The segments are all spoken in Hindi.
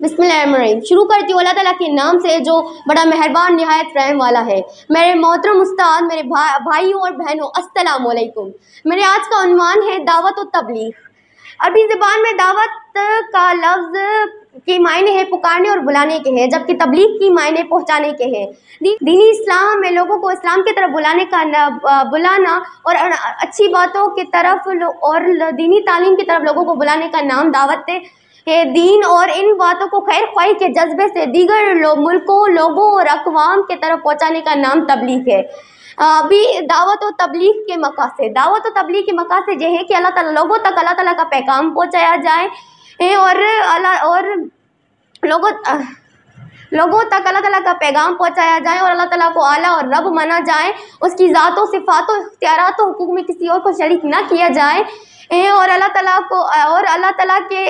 बिस्मिल्लाहिर्रहमानिर्रहीम। शुरू करती हूँ अल्लाह ताला के नाम से जो बड़ा मेहरबान निहायत रहम वाला है। मेरे मोहतरम उस्ताद, मेरे भाइयों और बहनों, अस्सलाम वालेकुम। मेरे आज का उन्वान है दावत और तबलीग। अरबी ज़बान में दावत का लफ्ज़ के मायने है पुकारने और बुलाने के हैं, जबकि तबलीग की मायने पहुँचाने के हैं। दीनी इस्लाम में लोगों को इस्लाम की तरफ बुलाना और अच्छी बातों की तरफ और दीनी तालीम की तरफ लोगों को बुलाने का नाम दावत है दीन, और इन बातों को खैर ख्वाही के जज्बे से दीगर मुल्कों, लोगों और अक़वाम के तरफ पहुँचाने का नाम तबलीग है। अभी दावत और तबलीग के मकासद, दावत और तबलीग के मकासद ये है कि अल्लाह ताला लोगों तक अल्लाह ताला का पैगाम पहुँचाया जाए और लोगों तक अल्लाह ताला का पैगाम पहुँचाया जाए और अल्लाह ताला को आला और रब माना जाए, उसकी ज़ातों, सिफ़ातों, इख्तियारात और हुकूक में किसी और को शरीक ना किया जाए और अल्लाह ताला को और अल्लाह ताला के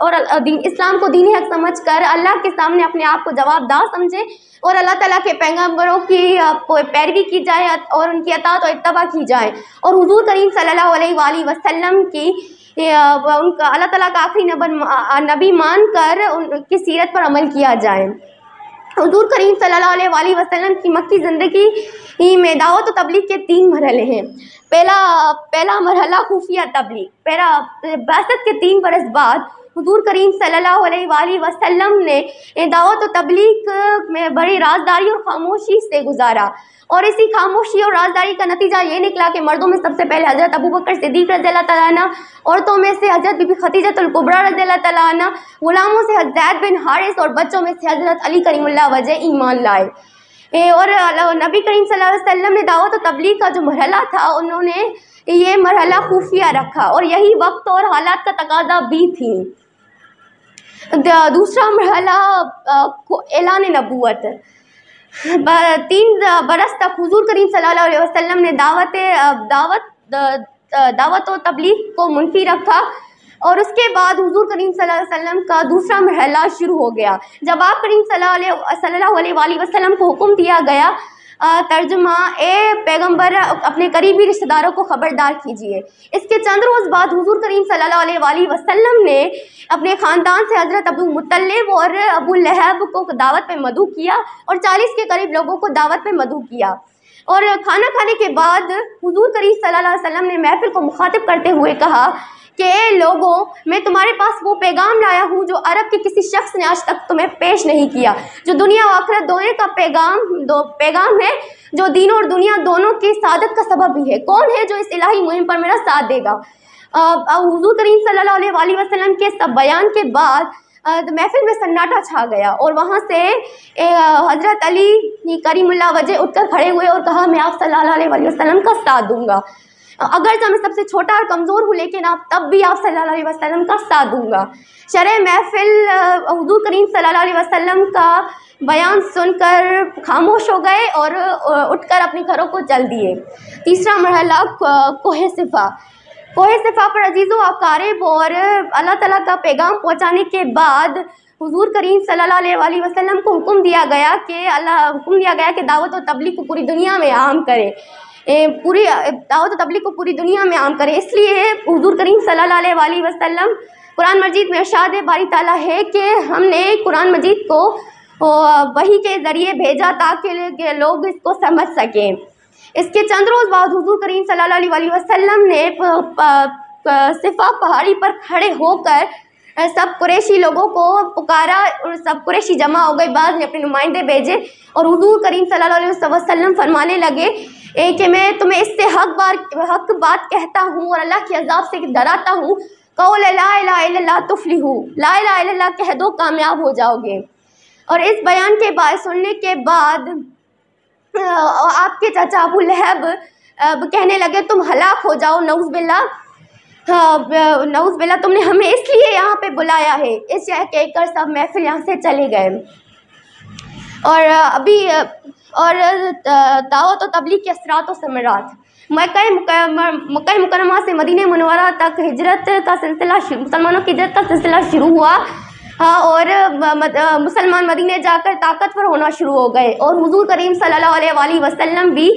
और इस्लाम को दीनी हक समझकर अल्लाह के सामने अपने आप को जवाबदार समझे और अल्लाह ताला के पैगंबरों की पैरवी की जाए और उनकी अताअत और इत्तबा की जाए और हुज़ूर करीम सल्लल्लाहु अलैहि वसल्लम की उनका अल्लाह ताला का आखिरी नबी मानकर उनकी सीरत पर अमल किया जाए। हुज़ूर करीम सल्लल्लाहु अलैहि वसल्लम की मक्की ज़िंदगी में दावत और तबलीग के 3 मरहले हैं। पहला मरहला खुफिया तबलीग। बासत के 3 बरस बाद हुज़ूर करीम सल्लल्लाहु अलैहि वसल्लम ने दावत और तबलीग में बड़ी राजदारी और खामोशी से गुजारा और इसी खामोशी और राजदारी का नतीजा ये निकला कि मर्दों में सबसे पहले हज़रत अबू बकर सिद्दीक़ रज़ियल्लाहु तआला अन्हु, औरतों में से हज़रत बीबी खदीजतुल कुबरा रज़ियल्लाहु तआला अन्हा, गुलामों से ज़ैद बिन हारिस और बच्चों में से हज़रत अली करीमुल्लाह वजह ईमान लाए। और नबी करीम सल्लल्लाहु अलैहि वसल्लम ने दावत और तबलीग का जो मरहला था, उन्होंने ये मरहला खुफिया रखा और यही वक्त और हालात का तकाज़ा भी थी। दूसरा मरहला ऐलान नबूवत। 3 बरस तक हुज़ूर करीम सल्लल्लाहु अलैहि वसल्लम ने दावत और तबलीग को मुनफी रखा और उसके बाद हुज़ूर करीम सल्लल्लाहु अलैहि वसल्लम का दूसरा मरहला शुरू हो गया, जब आप करीम सल्लल्लाहु अलैहि वसल्लम को हुक्म दिया गया तर्जुमा, ए पैगंबर अपने करीबी रिश्तेदारों को ख़बरदार कीजिए। इसके चंद रोज़ बाद हुज़ूर करीम सल्लल्लाहु अलैहि वसल्लम ने अपने ख़ानदान से हज़रत अबू मुत्तलिब और अबू लहब को दावत पे मदऊ किया और 40 के करीब लोगों को दावत पे मदऊ किया। और खाना खाने के बाद हुज़ूर करीम सल्लल्लाहु अलैहि वसल्लम ने महफिल को मुखातिब करते हुए कहा कि लोगों, मैं तुम्हारे पास वो पैगाम लाया हूँ जो अरब के किसी शख्स ने आज तक तुम्हें पेश नहीं किया, जो दुनिया और आखिरत दोनों का पैगाम है, जो दीन और दुनिया दोनों की सादत का सबब भी है। कौन है जो इस इलाही मुहिम पर मेरा साथ देगा? हुज़ूर करीम सल्लल्लाहु अलैहि वसल्लम के सब बयान के बाद महफिल में सन्नाटा छा गया और वहाँ से हज़रत अली करीमुल्लाह वजह उठकर खड़े हुए और कहा, मैं आप सल्लल्लाहु अलैहि वसल्लम का साथ दूंगा, अगर मैं सबसे छोटा और कमज़ोर हूँ, लेकिन तब भी आप सल्लल्लाहु अलैहि वसल्लम का साथ दूंगा। शरह महफिल हुज़ूर करीम सल्लल्लाहु अलैहि वसल्लम का बयान सुनकर खामोश हो गए और उठकर अपने घरों को चल दिए। तीसरा मरहला कोहे सिफ़ा पर अजीज़ो अकारिब और अल्लाह ताला का पैगाम पहुँचाने के बाद हुज़ूर करीम सल्लल्लाहु अलैहि वसल्लम को हुक्म दिया गया कि दावत और तबलीग को पूरी दुनिया में आम करें, पूरी दावत और तबलीग को पूरी दुनिया में आम करें। इसलिए हुज़ूर करीम सल्लल्लाहु अलैहि वसल्लम कुरान मजीद में इरशाद बारी ताला है कि हमने कुरान मजीद को वही के ज़रिए भेजा ताकि लोग इसको समझ सकें। इसके चंद रोज़ बाद हुज़ूर करीम सल्लल्लाहु अलैहि वसल्लम ने सिफ़ा पहाड़ी पर खड़े होकर सब कुरैशी लोगों को पुकारा और सब कुरैशी जमा हो गए। बाद में अपने नुमाइंदे भेजे और हुज़ूर करीम सल्लल्लाहु अलैहि वसल्लम फरमाने लगे कि मैं तुम्हें इससे हक बात कहता हूँ और अल्लाह के अज़ाब से डराता हूँ, कौल ला इलाहा इल्लल्लाह तुफ़्लिहू, ला इलाहा इल्लल्लाह कह दो, कामयाब हो जाओगे। और इस बयान के बाद सुनने के बाद आपके चाचा अबू लहब कहने लगे, तुम हलाक हो जाओ, नऊज़ बिल्ला, तुमने हमें इसलिए यहाँ पे बुलाया है। इस कहकर सब महफिल यहाँ से चले गए। और दावत और तबलीग के असरात और समरात। मक्का मुकर्रमा से मदीना मुनव्वरा तक हिजरत का सिलसिला, मुसलमानों की हिजरत का सिलसिला शुरू हुआ और मुसलमान मदीने जाकर ताकतवर होना शुरू हो गए और हुजूर करीम सल्लल्लाहु अलैहि वसल्लम भी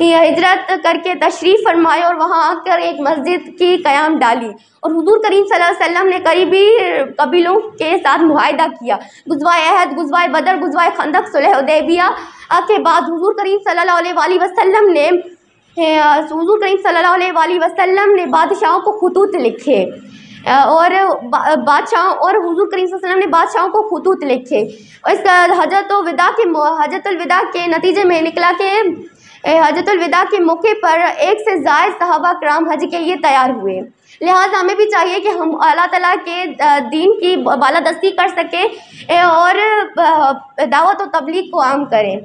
हिजरत करके तशरीफ़ फरमाए और वहाँ आकर एक मस्जिद की क़याम डाली और हुजूर करीम सल्लल्लाहु अलैहि वसल्लम ने करीबी कबीलों के साथ मुआहिदा किया। गुज़वाए अहद, गुज़वाए बदर, गुज़वाए खंदक, सुलह हुदैबिया के बाद हुजूर करीम सल्लल्लाहु अलैहि वसल्लम ने बादशाहों को खुतूत लिखे और बादशाहों और हुजूर करीम सल्लल्लाहु अलैहि वसल्लम ने बादशाहों को खुतूत लिखे। और इस हजतुल विदा के नतीजे में निकला कि हजतुल विदा के मौके पर एक से ज़ायद सहाबा कराम हज के लिए तैयार हुए। लिहाजा हमें भी चाहिए कि हम अल्लाह ताला के दीन की बालादस्ती कर सकें और दावत और तबलीग को आम करें।